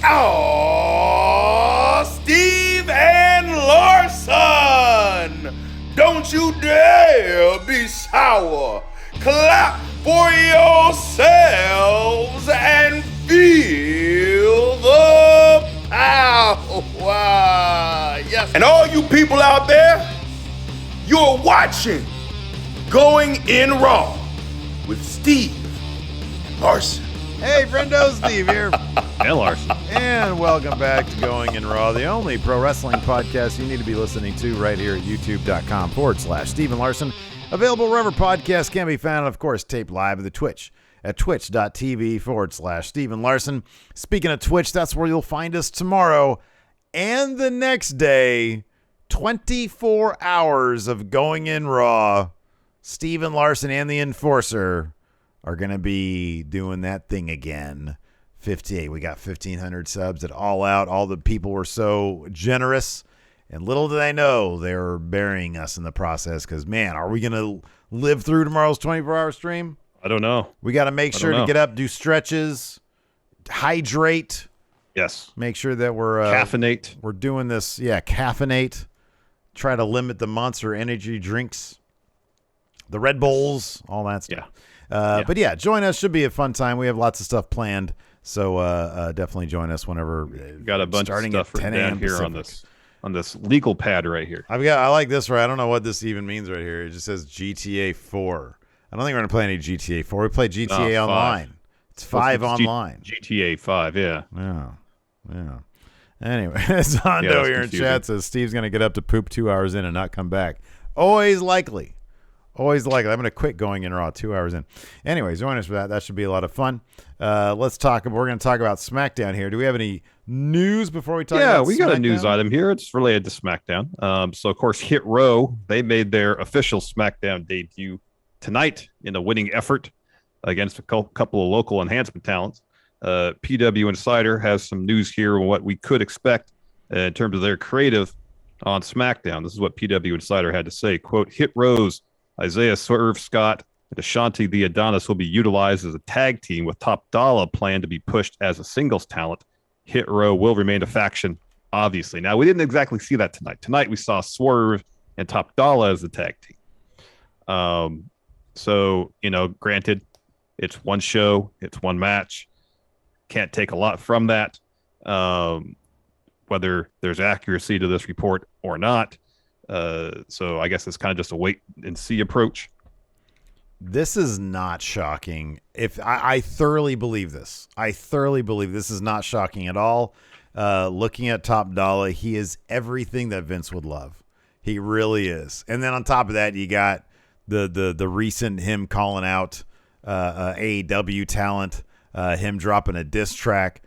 Oh, Steve and Larson! Don't you dare be sour. Clap for yourselves and feel the power. Yes. And all you people out there, you're watching Going In Raw with Steve and Larson. Hey, friendo, Steve here. And Larson. And welcome back to Going In Raw, the only pro wrestling podcast you need to be listening to right here at youtube.com/Steve and Larson. Available wherever podcasts can be found, and of course, taped live at the Twitch at twitch.tv/Steve and Larson. Speaking of Twitch, that's where you'll find us tomorrow and the next day. 24 hours of Going In Raw. Steve and Larson and the Enforcer are going to be doing that thing again. 58. We got 1,500 subs at All Out. All the people were so generous. And little did I know they were burying us in the process because, man, are we going to live through tomorrow's 24-hour stream? I don't know. We got to make sure to get up, do stretches, hydrate. Yes. Make sure that we're caffeinate. We're doing this. Yeah, caffeinate. Try to limit the Monster energy drinks, the Red Bulls, all that stuff. Yeah. But yeah, join us. Should be a fun time. We have lots of stuff planned. So definitely join us whenever. Got a bunch of stuff written down here on this legal pad right here. I like this right. I don't know what this even means right here. It just says GTA 4. I don't think we're going to play any GTA 4. We play GTA Online. It's 5 online. GTA 5, yeah. Yeah. Anyway, Zondo here in chat says Steve's going to get up to poop 2 hours in and not come back. Always likely. I'm going to quit Going In Raw 2 hours in. Anyways, join us for that. That should be a lot of fun. Let's talk. We're going to talk about Smackdown here. Do we have any news before we talk about Smackdown? Yeah, we got a news item here. It's related to Smackdown. So, of course, Hit Row, they made their official Smackdown debut tonight in a winning effort against a couple of local enhancement talents. PW Insider has some news here on what we could expect in terms of their creative on SmackDown. This is what PW Insider had to say. Quote, Hit Row's Isaiah Swerve Scott and Ashanti the Adonis will be utilized as a tag team with Top Dollar planned to be pushed as a singles talent. Hit Row will remain a faction, obviously. Now, we didn't exactly see that tonight. Tonight, we saw Swerve and Top Dollar as the tag team. So, granted, it's one show, it's one match. Can't take a lot from that, whether there's accuracy to this report or not. So I guess it's kind of just a wait and see approach. This is not shocking. If I thoroughly believe this. I thoroughly believe this is not shocking at all. Looking at Top Dollar, he is everything that Vince would love. He really is. And then on top of that, you got the recent him calling out AEW talent. Him dropping a diss track.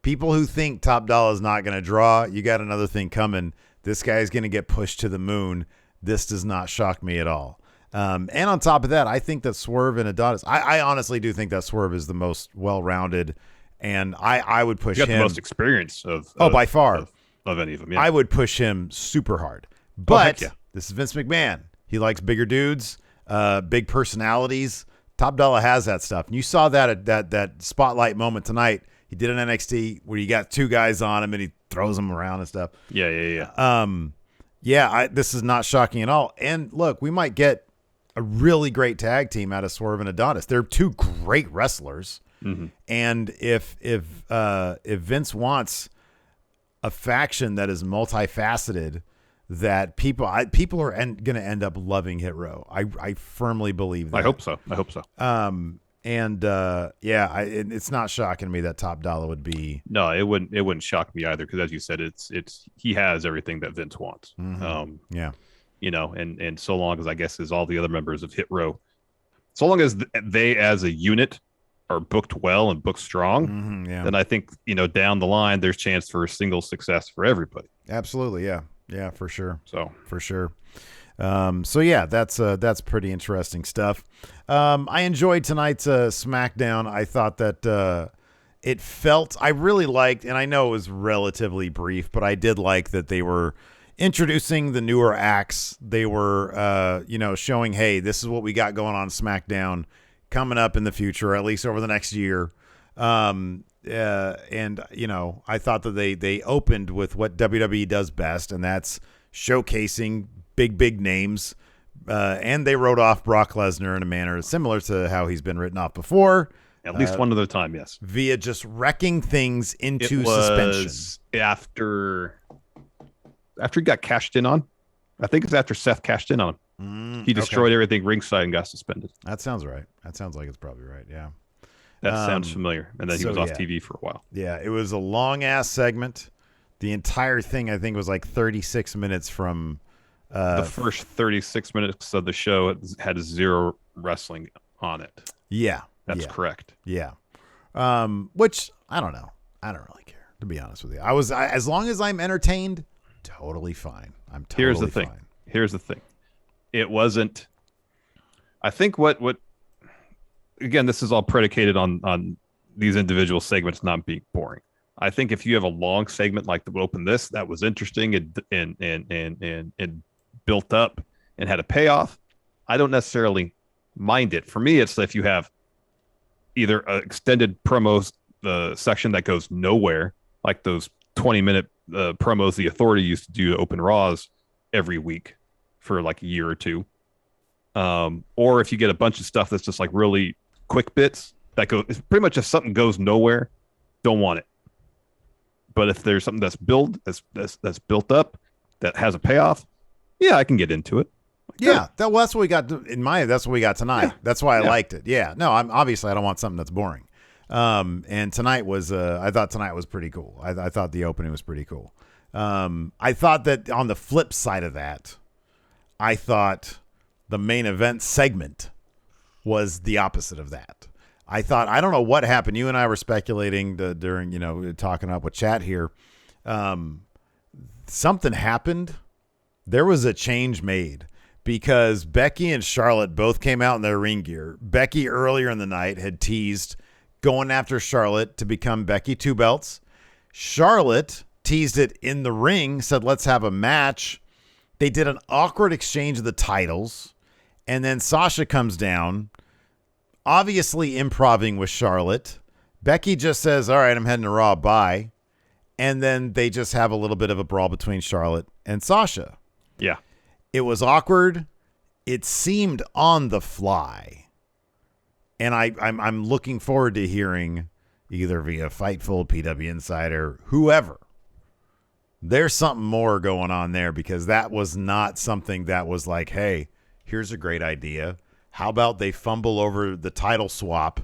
People who think Top Dollar is not going to draw, you got another thing coming. This guy's going to get pushed to the moon. This does not shock me at all. And on top of that, I think that Swerve and Adonis, I honestly do think that Swerve is the most well-rounded, and I would push him. The most experience by far. Of any of them, yeah. I would push him super hard. But This is Vince McMahon. He likes bigger dudes, big personalities. Top Dollar has that stuff. And you saw that at that spotlight moment tonight. He did an NXT where you got two guys on him and he throws them around and stuff. Yeah. This is not shocking at all. And look, we might get a really great tag team out of Swerve and Adonis. They're two great wrestlers. Mm-hmm. And if Vince wants a faction that is multifaceted, that people are going to end up loving Hit Row. I firmly believe that. I hope so. It's not shocking to me that Top Dollar would be. No, it wouldn't shock me either because, as you said, it's he has everything that Vince wants. Mm-hmm. And so long as I guess as all the other members of Hit Row, so long as they as a unit are booked well and booked strong, then I think down the line there's chance for a single success for everybody. Absolutely, yeah. Yeah, for sure. For sure. That's pretty interesting stuff. I enjoyed tonight's SmackDown. I thought that I really liked, and I know it was relatively brief, but I did like that they were introducing the newer acts. They were, showing, hey, this is what we got going on SmackDown coming up in the future, at least over the next year. and I thought that they opened with what WWE does best, and that's showcasing big names. And they wrote off Brock Lesnar in a manner similar to how he's been written off before. At least one other time, yes. Via just wrecking things into it was suspension. After he got cashed in on. I think it's after Seth cashed in on him. He destroyed everything ringside and got suspended. That sounds right. That sounds like it's probably right, yeah. That sounds familiar. And then he was off TV for a while. Yeah, it was a long-ass segment. The entire thing, I think, was like 36 minutes from... the first 36 minutes of the show had 0 wrestling on it. Yeah. That's correct. Yeah. Which, I don't know. I don't really care, to be honest with you. As long as I'm entertained, totally fine. I'm totally fine. Here's the thing. It wasn't... I think what again, this is all predicated on these individual segments not being boring. I think if you have a long segment like the Open This, that was interesting and built up and had a payoff, I don't necessarily mind it. For me, it's if you have either an extended promos section that goes nowhere, like those 20-minute promos the Authority used to do to open Raws every week for like a year or two. Or if you get a bunch of stuff that's just like really quick bits that go, it's pretty much if something goes nowhere, don't want it. But if there's something that's built up that has a payoff, yeah, I can get into it. Yeah, that's what we got that's what we got tonight. Yeah. That's why I liked it. Yeah, no, I don't want something that's boring. And tonight was, I thought tonight was pretty cool. I thought the opening was pretty cool. I thought that on the flip side of that, I thought the main event segment was the opposite of that. I thought, I don't know what happened. You and I were speculating during, talking up with chat here. Something happened. There was a change made because Becky and Charlotte both came out in their ring gear. Becky earlier in the night had teased going after Charlotte to become Becky Two Belts. Charlotte teased it in the ring, said, let's have a match. They did an awkward exchange of the titles. And then Sasha comes down, obviously improvising with Charlotte. Becky just says, all right, I'm heading to Raw, bye. And then they just have a little bit of a brawl between Charlotte and Sasha. Yeah. It was awkward. It seemed on the fly. And I'm looking forward to hearing either via Fightful, PW Insider, whoever. There's something more going on there because that was not something that was like, hey, here's a great idea. How about they fumble over the title swap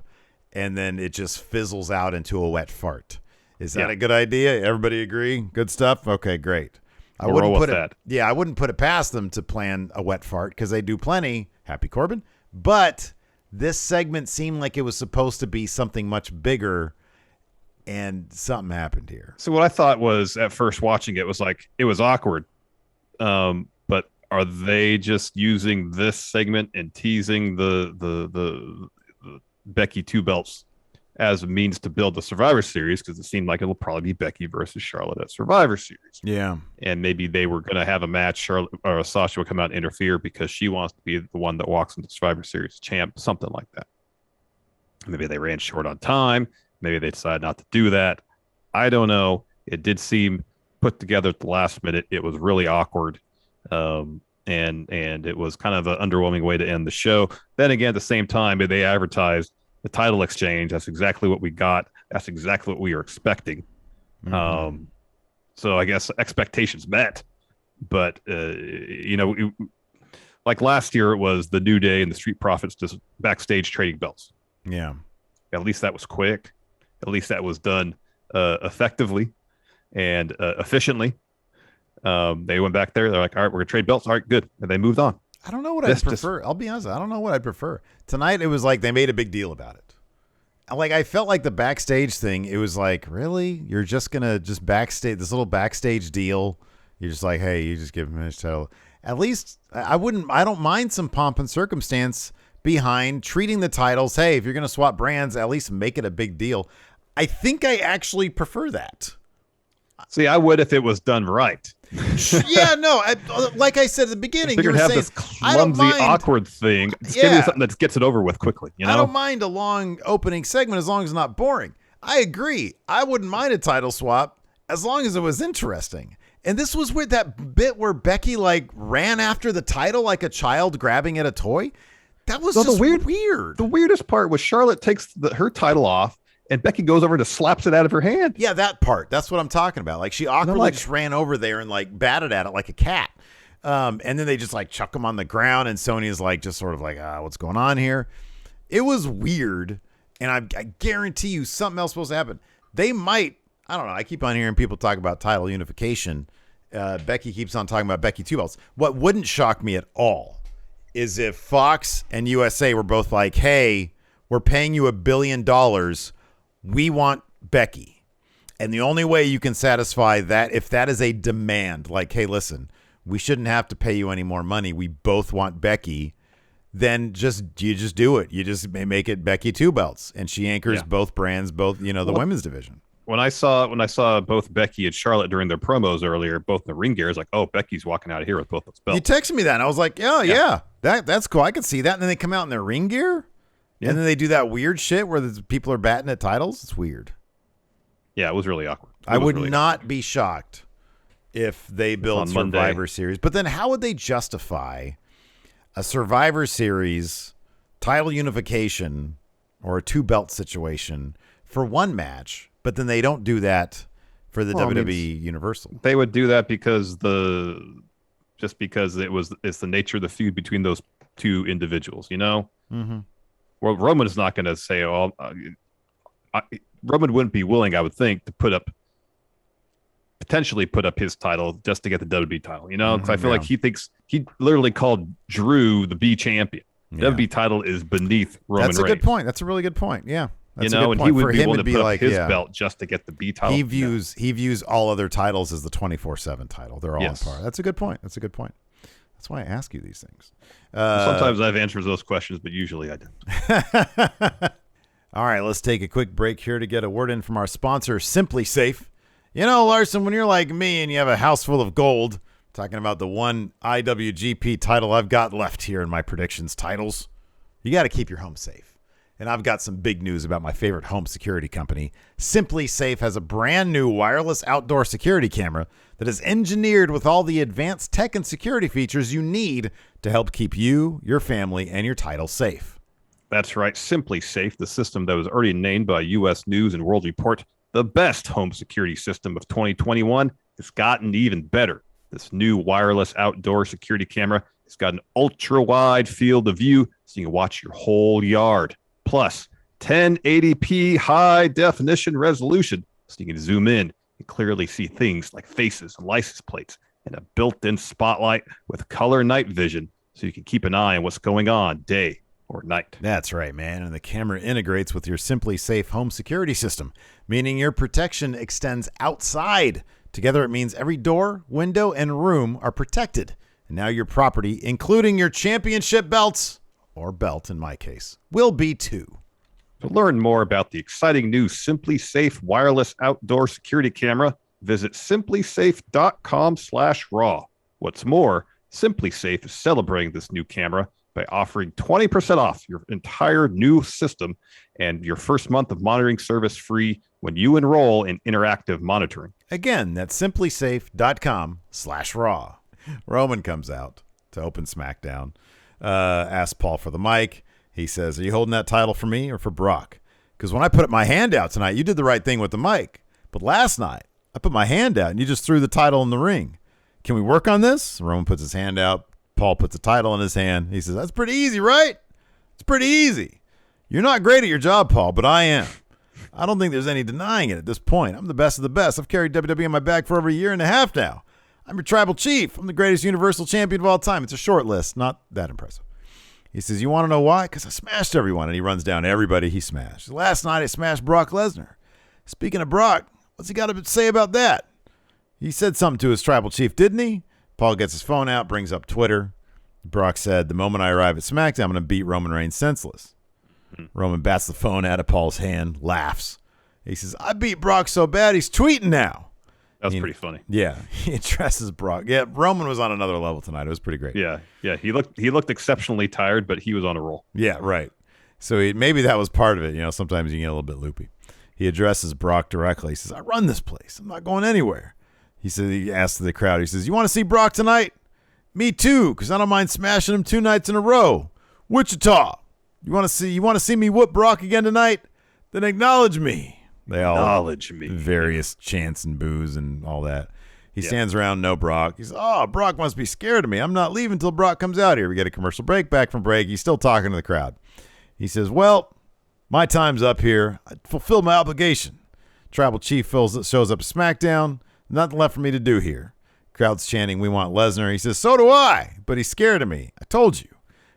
and then it just fizzles out into a wet fart? Is that a good idea? Everybody agree? Good stuff? Okay, great. I wouldn't put it past them to plan a wet fart because they do plenty. Happy Corbin. But this segment seemed like it was supposed to be something much bigger, and something happened here. So what I thought was at first watching it was like it was awkward. But are they just using this segment and teasing the Becky Two Belts as a means to build the Survivor Series? Because it seemed like it'll probably be Becky versus Charlotte at Survivor Series. Yeah. And maybe they were going to have a match. Charlotte or Sasha will come out and interfere because she wants to be the one that walks into Survivor Series champ, something like that. Maybe they ran short on time. Maybe they decided not to do that. I don't know. It did seem put together at the last minute. It was really awkward. And it was kind of an underwhelming way to end the show. Then again, at the same time, they advertised the title exchange. That's exactly what we got. That's exactly what we were expecting. Mm-hmm. So I guess expectations met. But, like last year, it was the New Day and the Street Profits just backstage trading belts. Yeah. At least that was quick. At least that was done effectively and efficiently. They went back there. They're like, all right, we're going to trade belts. All right, good. And they moved on. I don't know what I'd prefer. I'll be honest. I don't know what I'd prefer. Tonight, it was like they made a big deal about it. Like, I felt like the backstage thing, it was like, really? You're just going to just backstage, this little backstage deal? You're just like, hey, you just give him his title. At least, I don't mind some pomp and circumstance behind treating the titles. Hey, if you're going to swap brands, at least make it a big deal. I think I actually prefer that. See, I would if it was done right. Yeah, no. Like I said at the beginning, you were have saying, this clumsy, awkward thing. Give me something that gets it over with quickly. You know? I don't mind a long opening segment as long as it's not boring. I agree. I wouldn't mind a title swap as long as it was interesting. And this was weird, that bit where Becky like ran after the title like a child grabbing at a toy. That was just weird. The weirdest part was Charlotte takes her title off and Becky goes over and just slaps it out of her hand. Yeah, that part. That's what I'm talking about. Like she awkwardly just ran over there and like batted at it like a cat. And then they just like chuck him on the ground and Sonya's like just sort of like, what's going on here? It was weird. And I guarantee you something else is supposed to happen. They might, I don't know. I keep on hearing people talk about title unification. Becky keeps on talking about Becky 2 belts. What wouldn't shock me at all is if Fox and USA were both like, hey, we're paying you $1 billion. We want Becky. And the only way you can satisfy that, if that is a demand, like, hey, listen, we shouldn't have to pay you any more money. We both want Becky. Then you just do it. You just make it Becky 2 belts. And she anchors both brands, both, the women's division. When I saw both Becky and Charlotte during their promos earlier, both in the ring gear, I was like, oh, Becky's walking out of here with both those belts. You texted me that, and I was like, yeah. That's cool. I could see that. And then they come out in their ring gear, and then they do that weird shit where the people are batting at titles. It's weird. Yeah, it was really awkward. I would not be shocked if they built Survivor Series. But then how would they justify a Survivor Series title unification or a 2-belt situation for one match? But then they don't do that for the WWE Universal. They would do that because it's the nature of the feud between those two individuals, Mm-hmm. Well, Roman is not going to say, Roman wouldn't be willing, I would think, to potentially put up his title just to get the WWE title, because I feel like he literally called Drew the B champion. The WWE title is beneath Roman Reigns. That's a good point. That's a really good point. Yeah. That's and he would be willing to put up his belt just to get the B title. He views all other titles as the 24/7 title. They're all on par. That's a good point. That's why I ask you these things. Sometimes I have answers to those questions, but usually I don't. All right, let's take a quick break here to get a word in from our sponsor, Simply Safe. Larson, when you're like me and you have a house full of gold, talking about the one IWGP title I've got left here in my predictions titles, you got to keep your home safe. And I've got some big news about my favorite home security company. Simply Safe has a brand new wireless outdoor security camera that is engineered with all the advanced tech and security features you need to help keep you, your family, and your title safe. That's right. Simply Safe, the system that was already named by U.S. News and World Report the best home security system of 2021, has gotten even better. This new wireless outdoor security camera has got an ultra-wide field of view so you can watch your whole yard. Plus, 1080p high-definition resolution so you can zoom in and clearly see things like faces and license plates, and a built-in spotlight with color night vision so you can keep an eye on what's going on day or night. That's right, man. And the camera integrates with your Simply Safe home security system, meaning your protection extends outside. Together, it means every door, window, and room are protected. And now your property, including your championship belts, or belt in my case, will be too. To learn more about the exciting new Simply Safe wireless outdoor security camera, visit simplysafe.com/raw. What's more, Simply Safe is celebrating this new camera by offering 20% off your entire new system and your first month of monitoring service free when you enroll in interactive monitoring. Again, that's simplysafe.com/raw. Roman comes out to open Smackdown. Asks Paul for the mic. He says, are you holding that title for me or for Brock? Because when I put my hand out tonight, you did the right thing with the mic. But last night, I put my hand out and you just threw the title in the ring. Can we work on this? Roman puts his hand out. Paul puts the title in his hand. He says, that's pretty easy, right? It's pretty easy. You're not great at your job, Paul, but I am. I don't think there's any denying it at this point. I'm the best of the best. I've carried WWE on my back for over a year and a half now. I'm your tribal chief. I'm the greatest Universal Champion of all time. It's a short list. Not that impressive. He says, you want to know why? Because I smashed everyone. And he runs down everybody he smashed. Last night, I smashed Brock Lesnar. Speaking of Brock, what's he got to say about that? He said something to his tribal chief, didn't he? Paul gets his phone out, brings up Twitter. Brock said, the moment I arrive at SmackDown, I'm going to beat Roman Reigns senseless. Roman bats the phone out of Paul's hand, laughs. He says, I beat Brock so bad, he's tweeting now. That was pretty funny. Yeah, he addresses Brock. Yeah, Roman was on another level tonight. It was pretty great. Yeah. He looked exceptionally tired, but he was on a roll. Yeah, right. So maybe that was part of it. Sometimes you get a little bit loopy. He addresses Brock directly. He says, I run this place. I'm not going anywhere. He asks the crowd, he says, you want to see Brock tonight? Me too, because I don't mind smashing him 2 nights in a row. Wichita. You want to see me whoop Brock again tonight? Then acknowledge me. They all acknowledge me. Various chants and boos and all that. He stands around, no Brock. He says, oh, Brock must be scared of me. I'm not leaving until Brock comes out here. We get a commercial break. Back from break. He's still talking to the crowd. He says, well, my time's up here. I fulfilled my obligation. Tribal Chief shows up at SmackDown. Nothing left for me to do here. Crowd's chanting, we want Lesnar. He says, so do I, but he's scared of me. I told you.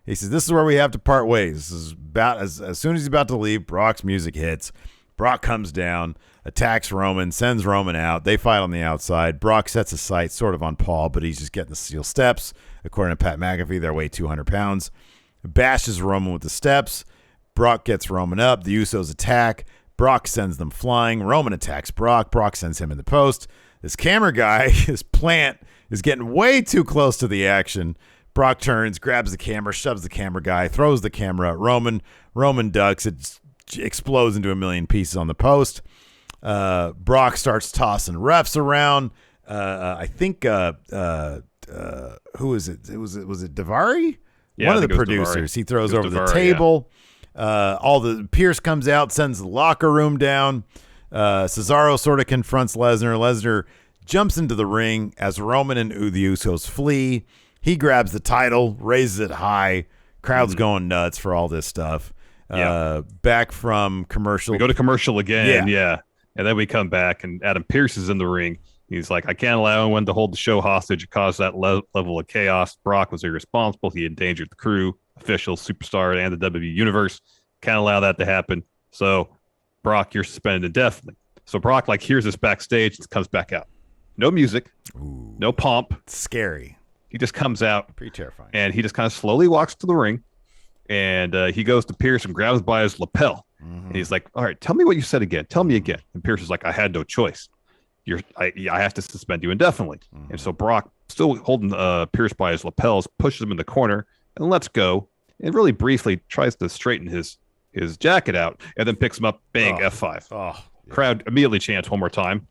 He says, this is where we have to part ways. This is about as soon as he's about to leave, Brock's music hits. Brock comes down, attacks Roman, sends Roman out. They fight on the outside. Brock sets his sights sort of on Paul, but he's just getting the steel steps. According to Pat McAfee, they weigh 200 pounds. Bashes Roman with the steps. Brock gets Roman up. The Usos attack. Brock sends them flying. Roman attacks Brock. Brock sends him in the post. This camera guy, his plant, is getting way too close to the action. Brock turns, grabs the camera, shoves the camera guy, throws the camera at Roman. Roman ducks. It explodes into a million pieces on the post. Brock starts tossing refs around. I think who is it? Was it Daivari? Yeah, one of the producers. Daivari. He throws over the Daivari, table. Yeah. Pierce comes out, sends the locker room down. Cesaro sort of confronts Lesnar. Lesnar jumps into the ring as Roman and the Usos flee. He grabs the title, raises it high. Crowd's going nuts for all this stuff. Back from commercial. We go to commercial again, yeah. And then we come back, and Adam Pearce is in the ring. He's like, I can't allow anyone to hold the show hostage. It caused that level of chaos. Brock was irresponsible. He endangered the crew, officials, superstar, and the WWE Universe. Can't allow that to happen. So, Brock, you're suspended indefinitely. So Brock hears this backstage and comes back out. No music, no pomp. Scary. He just comes out. Pretty terrifying. And he just kind of slowly walks to the ring. And he goes to Pierce and grabs by his lapel. Mm-hmm. And he's like, all right, tell me what you said again. Tell me again. And Pierce is like, I had no choice. I have to suspend you indefinitely. Mm-hmm. And so Brock, still holding Pierce by his lapels, pushes him in the corner and lets go. And really briefly tries to straighten his jacket out and then picks him up. Bang, F5. Oh, yeah. Crowd immediately chants one more time.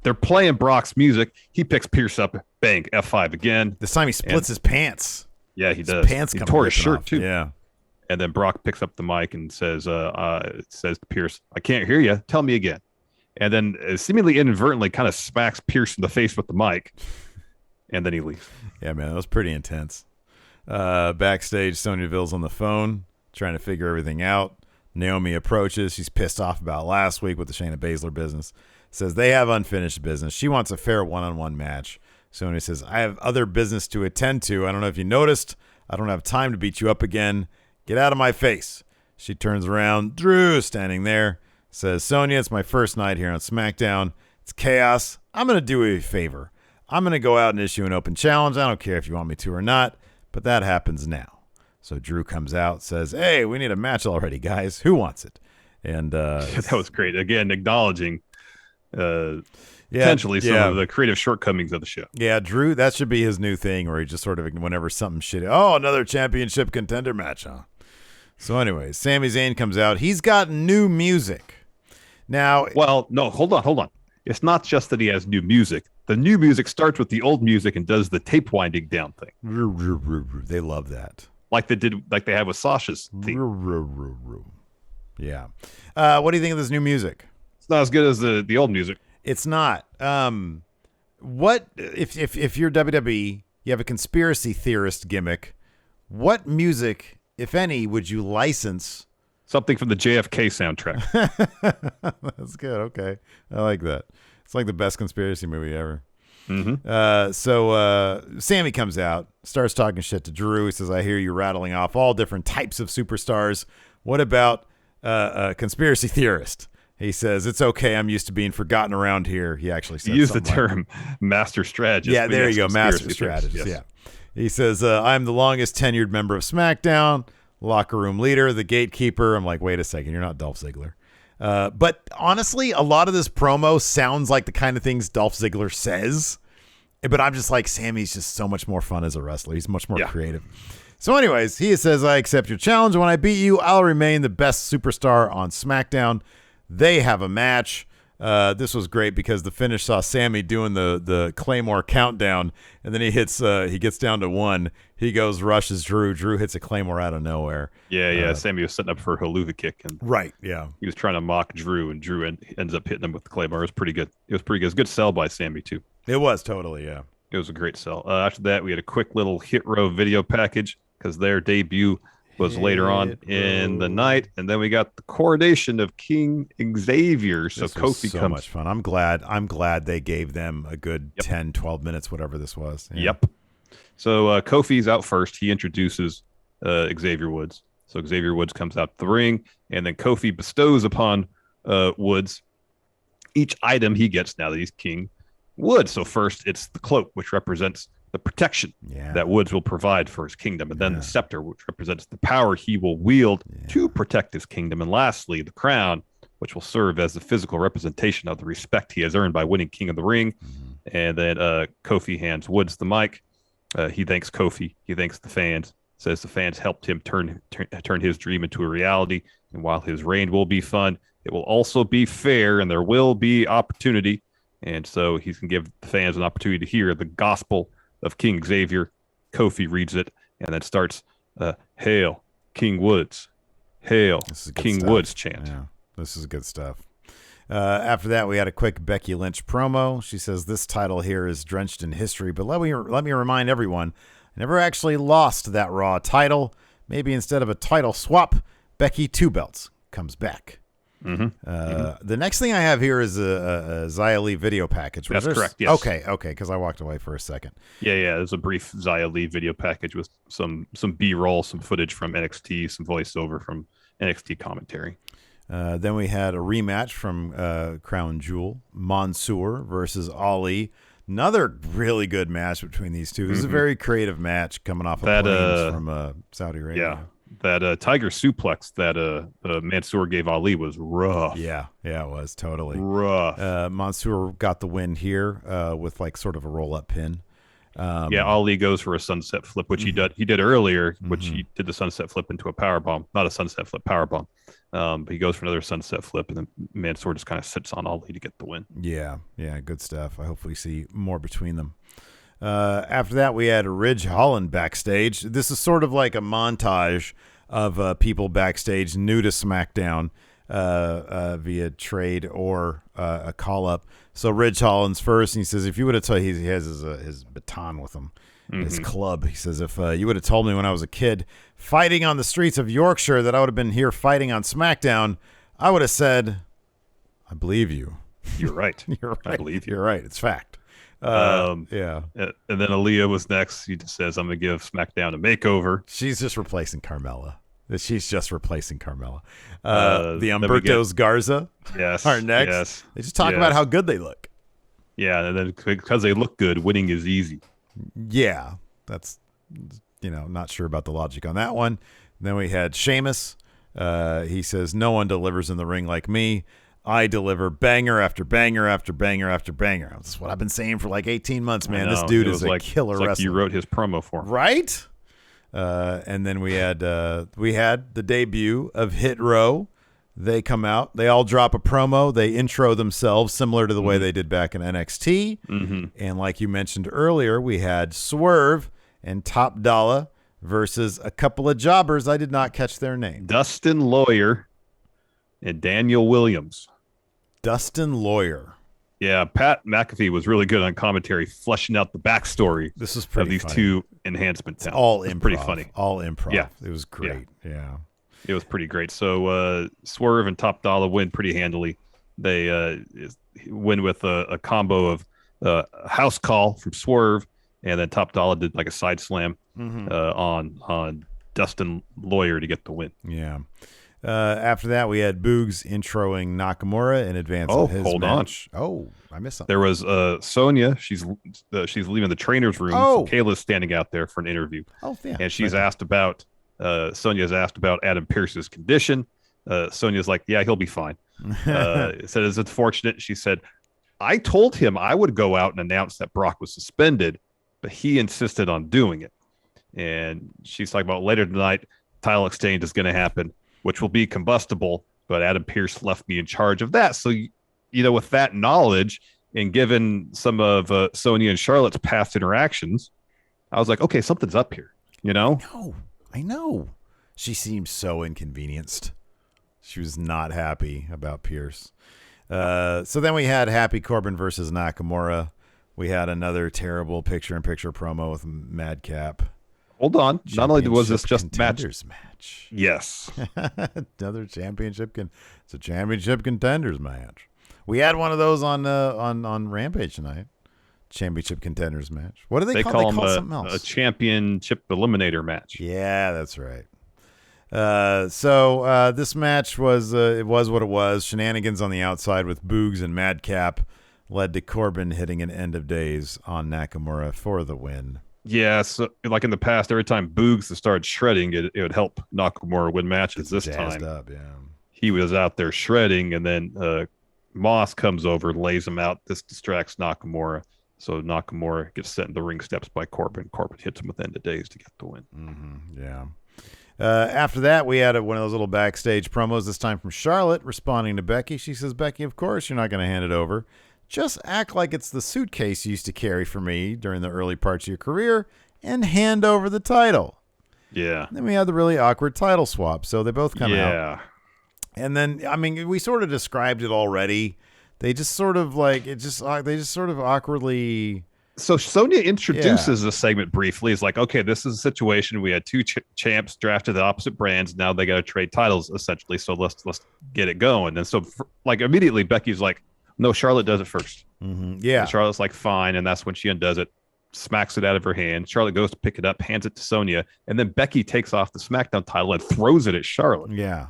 They're playing Brock's music. He picks Pierce up. Bang, F5 again. This time he splits his pants. Yeah, he does. His pants he come tore his shirt off. too. Yeah. And then Brock picks up the mic and says to Pierce, I can't hear you. Tell me again. And then seemingly inadvertently kind of smacks Pierce in the face with the mic. And then he leaves. Yeah, man, that was pretty intense. Backstage, Sonya Deville's on the phone trying to figure everything out. Naomi approaches. She's pissed off about last week with the Shayna Baszler business. Says they have unfinished business. She wants a fair one-on-one match. Sonya says, I have other business to attend to. I don't know if you noticed. I don't have time to beat you up again. Get out of my face. She turns around. Drew standing there. Says, Sonya, it's my first night here on SmackDown. It's chaos. I'm going to do you a favor. I'm going to go out and issue an open challenge. I don't care if you want me to or not, but that happens now. So Drew comes out, says, hey, we need a match already, guys. Who wants it? And that was great. Again, acknowledging potentially some of the creative shortcomings of the show. Yeah, Drew, that should be his new thing, where he just sort of, whenever something shitty, another championship contender match, huh? So anyways, Sami Zayn comes out. He's got new music. Now, well, no, hold on. It's not just that he has new music. The new music starts with the old music and does the tape winding down thing. They love that. Like they have with Sasha's theme. Yeah. What do you think of this new music? It's not as good as the old music. It's not. What if you're WWE, you have a conspiracy theorist gimmick, what music, if any, would you license? Something from the JFK soundtrack. That's good. Okay. I like that. It's like the best conspiracy movie ever. Mm-hmm. So Sami comes out, starts talking shit to Drew. He says, I hear you rattling off all different types of superstars. What about a conspiracy theorist? He says, it's okay. I'm used to being forgotten around here. He actually said use the term master strategist. Yeah, there you go. Master strategist. Yes. Yeah. He says, I'm the longest tenured member of SmackDown, locker room leader, the gatekeeper. I'm like, wait a second. You're not Dolph Ziggler. But honestly, a lot of this promo sounds like the kind of things Dolph Ziggler says. But I'm just like, Sami's just so much more fun as a wrestler. He's much more creative. So anyways, he says, I accept your challenge. When I beat you, I'll remain the best superstar on SmackDown. They have a match. This was great because the finish saw Sami doing the Claymore countdown, and then he gets down to 1. He goes, rushes Drew. Drew hits a Claymore out of nowhere. Yeah. Sami was setting up for a haluva kick, and right, yeah, he was trying to mock Drew, and Drew ends up hitting him with the Claymore. It was pretty good. It was a good sell by Sami too. It was totally, yeah. It was a great sell. After that, we had a quick little Hit Row video package because their debut was later on in the night, and then we got the coronation of King Xavier. So this Kofi was so comes. Much fun. I'm glad they gave them a good 10, 12 minutes, whatever this was. Yeah. Yep. So Kofi's out first. He introduces Xavier Woods. So Xavier Woods comes out the ring, and then Kofi bestows upon Woods each item he gets now that he's King Woods. So first, it's the cloak, which represents the protection that Woods will provide for his kingdom, and then the scepter, which represents the power he will wield to protect his kingdom, and lastly, the crown, which will serve as the physical representation of the respect he has earned by winning King of the Ring. And then Kofi hands Woods the mic. He thanks Kofi. He thanks the fans. Says the fans helped him turn his dream into a reality. And while his reign will be fun, it will also be fair, and there will be opportunity. And so he can give the fans an opportunity to hear the gospel of King Xavier. Kofi reads it and then starts, "Hail King Woods, hail King stuff. Woods" chant. Yeah, this is good stuff. After that, we had a quick Becky Lynch promo. She says, "This title here is drenched in history, but let me remind everyone, I never actually lost that Raw title. Maybe instead of a title swap, Becky 2 belts comes back." The next thing I have here is a Xia Li video package. That's correct. Yes. Okay, because I walked away for a second. Yeah. There's a brief Xia Li video package with some B-roll, some footage from NXT, some voiceover from NXT commentary. Then we had a rematch from Crown Jewel, Mansoor versus Ali. Another really good match between these two. This is a very creative match coming off of planes from Saudi Arabia. Yeah. That Tiger suplex that Mansoor gave Ali was rough. Yeah, it was totally rough. Mansoor got the win here with like sort of a roll-up pin. Ali goes for a sunset flip, which he did earlier, which he did the sunset flip into a power bomb. Not a sunset flip, power bomb. But he goes for another sunset flip, and then Mansoor just kind of sits on Ali to get the win. Yeah, good stuff. I hopefully see more between them. After that, we had Ridge Holland backstage. This is sort of like a montage of people backstage new to SmackDown via trade or a call-up. So Ridge Holland's first, and he says, if you would have told, he has his baton with him, his club. He says, if you would have told me when I was a kid fighting on the streets of Yorkshire that I would have been here fighting on SmackDown, I would have said, I believe you. You're right. You're right. I believe you. You're right. It's fact. And then Aaliyah was next. He just says, I'm going to give SmackDown a makeover. She's just replacing Carmella. The Humbertos Garza are next. Yes. They just talk about how good they look. Yeah, and then because they look good, winning is easy. Yeah, that's, not sure about the logic on that one. Then we had Sheamus. He says, no one delivers in the ring like me. I deliver banger after banger after banger after banger. That's what I've been saying for like 18 months, man. This dude is a killer wrestler. Like you wrote his promo for him. Right? And then we had the debut of Hit Row. They come out. They all drop a promo. They intro themselves similar to the way they did back in NXT. And like you mentioned earlier, we had Swerve and Top Dollar versus a couple of jobbers. I did not catch their name. Dustin Lawyer and Daniel Williams. Dustin Lawyer. Yeah, Pat McAfee was really good on commentary, fleshing out the backstory of these funny. Two enhancement talents. All improv. Pretty funny. All improv. Yeah. It was great. Yeah. It was pretty great. So Swerve and Top Dollar win pretty handily. They win with a combo of house call from Swerve, and then Top Dollar did like a side slam on Dustin Lawyer to get the win. Yeah. After that, we had Boogs introing Nakamura in advance of his match. Oh, I missed something. There was Sonya. She's leaving the trainer's room. So Kayla's standing out there for an interview. Oh, yeah. And she's asked about Sonya's asked about Adam Pearce's condition. Sonya's like, yeah, he'll be fine. Said it's unfortunate. She said, I told him I would go out and announce that Brock was suspended, but he insisted on doing it. And she's talking about later tonight, title exchange is going to happen, which will be combustible, but Adam Pearce left me in charge of that. So, with that knowledge and given some of Sonya and Charlotte's past interactions, I was like, okay, something's up here, I know. She seemed so inconvenienced. She was not happy about Pierce. So then we had Happy Corbin versus Nakamura. We had another terrible picture-in-picture promo with Madcap. Hold on. Not only was this just match. Yes. Another it's a championship contenders match. We had one of those on Rampage tonight. Championship contenders match. What do they call? They call something else. A championship eliminator match. Yeah, that's right. So this match was it was what it was. Shenanigans on the outside with Boogs and Madcap led to Corbin hitting an end of days on Nakamura for the win. Yeah, so like in the past, every time Boogs started shredding, it would help Nakamura win matches. This time, he was out there shredding, and then Moss comes over, lays him out. This distracts Nakamura. So Nakamura gets set in the ring steps by Corbin. Corbin hits him with end of days to get the win. Mm-hmm. Yeah. After that, we had one of those little backstage promos, this time from Charlotte, responding to Becky. She says, Becky, of course you're not going to hand it over. Just act like it's the suitcase you used to carry for me during the early parts of your career and hand over the title. Yeah. Then we had the really awkward title swap. So they both come out. Yeah. And then, I mean, we sort of described it already. They just sort of awkwardly. So Sonya introduces the segment briefly. It's like, okay, this is a situation. We had two champs drafted the opposite brands. Now they got to trade titles essentially. So let's get it going. And so immediately Becky's like, no, Charlotte does it first. Mm-hmm. Yeah. And Charlotte's like, fine. And that's when she undoes it, smacks it out of her hand. Charlotte goes to pick it up, hands it to Sonya. And then Becky takes off the SmackDown title and throws it at Charlotte. Yeah.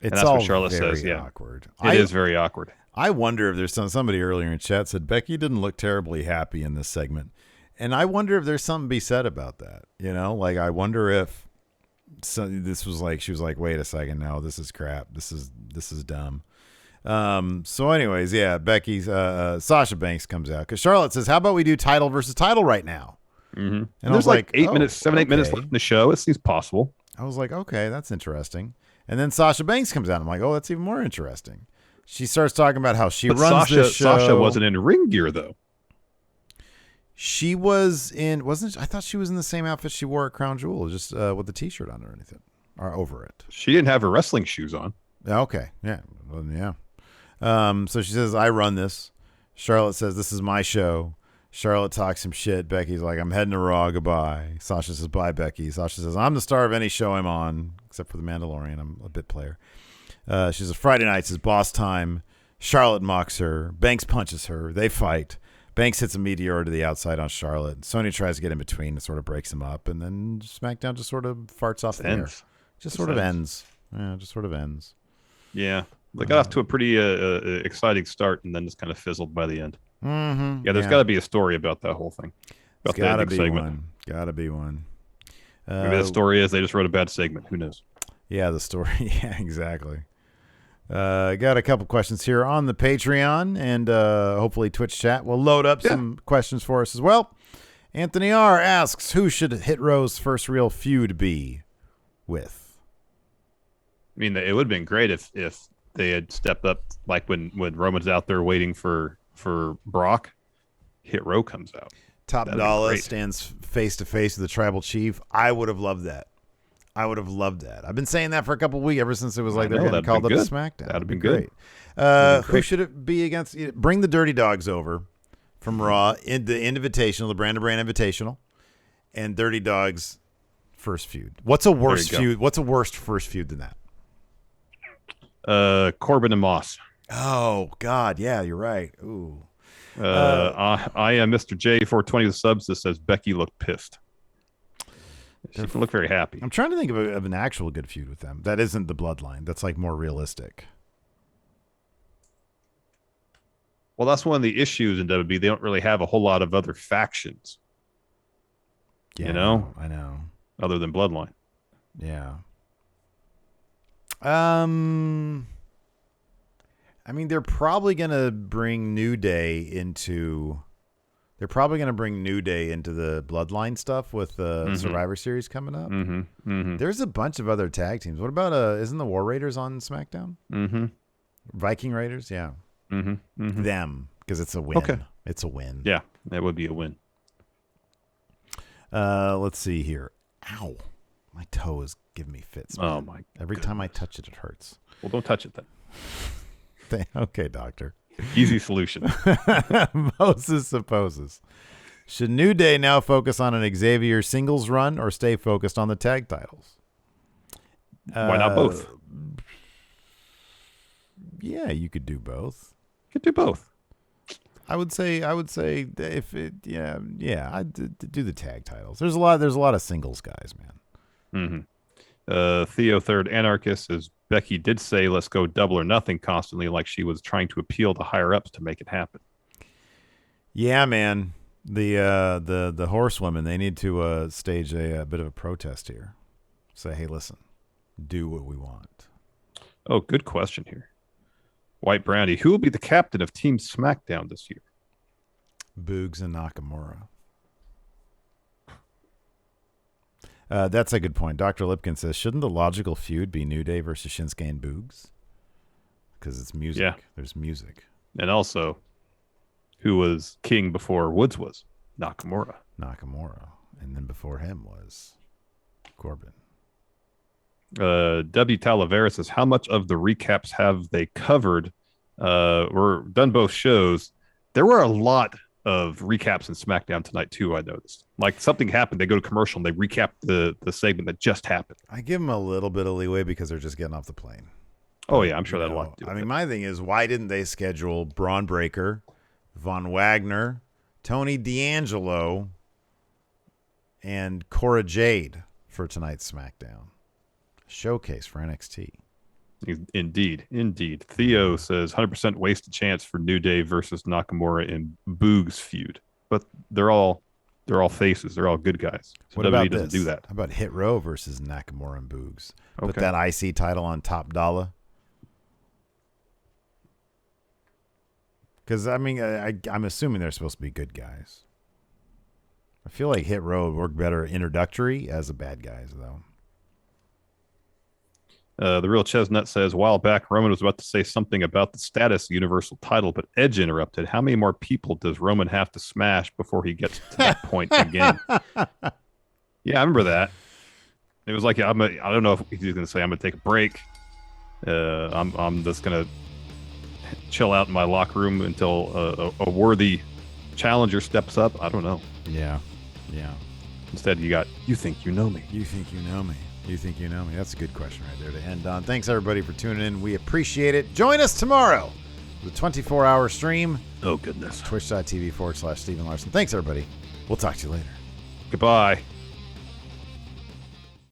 And that's what Charlotte says. Yeah. Awkward. It is very awkward. I wonder if there's somebody earlier in chat said Becky didn't look terribly happy in this segment. And I wonder if there's something to be said about that. I wonder if this was like, she was like, wait a second. No, this is crap. This is dumb. So anyways, yeah, Becky's, Sasha Banks comes out because Charlotte says, how about we do title versus title right now? Mm-hmm. And there's like 8 minutes, 8 minutes left in the show. It seems possible. I was like, okay, that's interesting. And then Sasha Banks comes out. I'm like, oh, that's even more interesting. She starts talking about how she runs this show. Sasha wasn't in ring gear, though. She was in, wasn't she? I thought she was in the same outfit she wore at Crown Jewel, just with the T-shirt on or anything, or over it. She didn't have her wrestling shoes on. Okay, yeah, well, yeah. So she says, I run this. Charlotte says, this is my show. Charlotte talks some shit. Becky's like, I'm heading to Raw. Goodbye. Sasha says, bye, Becky. Sasha says, I'm the star of any show I'm on, except for The Mandalorian. I'm a bit player. She says, Friday nights is boss time. Charlotte mocks her. Banks punches her. They fight. Banks hits a meteor to the outside on Charlotte. Sonya tries to get in between and sort of breaks him up. And then SmackDown just sort of farts off the air. Just sort of ends. Yeah, just sort of ends. Yeah. They got off to a pretty exciting start and then just kind of fizzled by the end. Mm-hmm. Yeah, there's got to be a story about that whole thing. About got to be segment. Got to be one. Maybe the story is they just wrote a bad segment. Who knows? Yeah, the story. Yeah, exactly. Got a couple questions here on the Patreon, and hopefully Twitch chat will load up some questions for us as well. Anthony R. asks, who should Hit Row's first real feud be with? I mean, it would have been great if they had stepped up, like when Roman's out there waiting for Brock, Hit Row comes out. Top Dollar stands face to face with the Tribal Chief. I would have loved that. I've been saying that for a couple of weeks, ever since it was like they're getting called up to SmackDown. That'd have been great. Who should it be against? Bring the Dirty Dogs over from Raw in the Invitational, the Brand to Brand Invitational, and Dirty Dogs first feud. What's a worse feud? What's a worst first feud than that? Corbin and Moss. Oh God, yeah, you're right. Ooh. I am Mr. J420 with subs that says Becky looked pissed. She didn't look very happy. I'm trying to think of an actual good feud with them. That isn't the Bloodline. That's like more realistic. Well, that's one of the issues in WWE. They don't really have a whole lot of other factions. Yeah, you know? I know. Other than Bloodline. Yeah. I mean, they're probably going to bring New Day into They're probably going to bring New Day into the Bloodline stuff with the Survivor Series coming up. There's a bunch of other tag teams. What about isn't the War Raiders on SmackDown? Viking Raiders, yeah. Them, because it's a win. Okay. It's a win. Yeah, that would be a win. Let's see here. Ow. My toe is giving me fits. Man. Oh, my Every time I touch it, it hurts. Well, don't touch it then. Okay, doctor. Easy solution. Moses supposes. Should New Day now focus on an Xavier singles run or stay focused on the tag titles? Why not both? Yeah, you could do both. You could do both. I would say if it, I'd do the tag titles. There's a lot of singles guys, man. Theo Third Anarchist says Becky did say let's go double or nothing constantly, like she was trying to appeal to higher ups to make it happen. Yeah, man. The horsewomen, they need to stage a bit of a protest here. Say, hey, listen, do what we want. Oh, good question here. White Brownie, who will be the captain of Team SmackDown this year? Boogs and Nakamura. That's a good point. Dr. Lipkin says, shouldn't the logical feud be New Day versus Shinsuke and Boogs? Because it's music. Yeah. There's music. And also, who was king before Woods was? Nakamura. And then before him was Corbin. W. Talavera says, how much of the recaps have they covered? Or done both shows? There were a lot of recaps in SmackDown tonight, too, I noticed. Like, something happened, they go to commercial, and they recap the segment that just happened. I give them a little bit of leeway because they're just getting off the plane. Oh, yeah, I'm sure that had a lot to do with it. My thing is, why didn't they schedule Braun Breaker, Von Wagner, Tony D'Angelo, and Cora Jade for tonight's SmackDown? Showcase for NXT. Indeed. Theo says 100% wasted chance for New Day versus Nakamura in Boog's feud. But they're all faces. They're all good guys. So what WWE about doesn't this? do that. How about Hit Row versus Nakamura and Boogs? Okay. Put that IC title on Top Dollar. Because, I'm assuming they're supposed to be good guys. I feel like Hit Row would work better introductory as a bad guys, though. The Real Chestnut says, a while back, Roman was about to say something about the status of the Universal title, but Edge interrupted. How many more people does Roman have to smash before he gets to that point again? Yeah, I remember that. It was like, I don't know if he's going to say, I'm going to take a break. I'm just going to chill out in my locker room until a worthy challenger steps up. I don't know. Yeah. Instead, you think you know me. You think you know me. You think you know me? That's a good question right there to end on. Thanks, everybody, for tuning in. We appreciate it. Join us tomorrow with a 24-hour stream. Oh, goodness. Twitch.tv/Stephen Larson. Thanks, everybody. We'll talk to you later. Goodbye.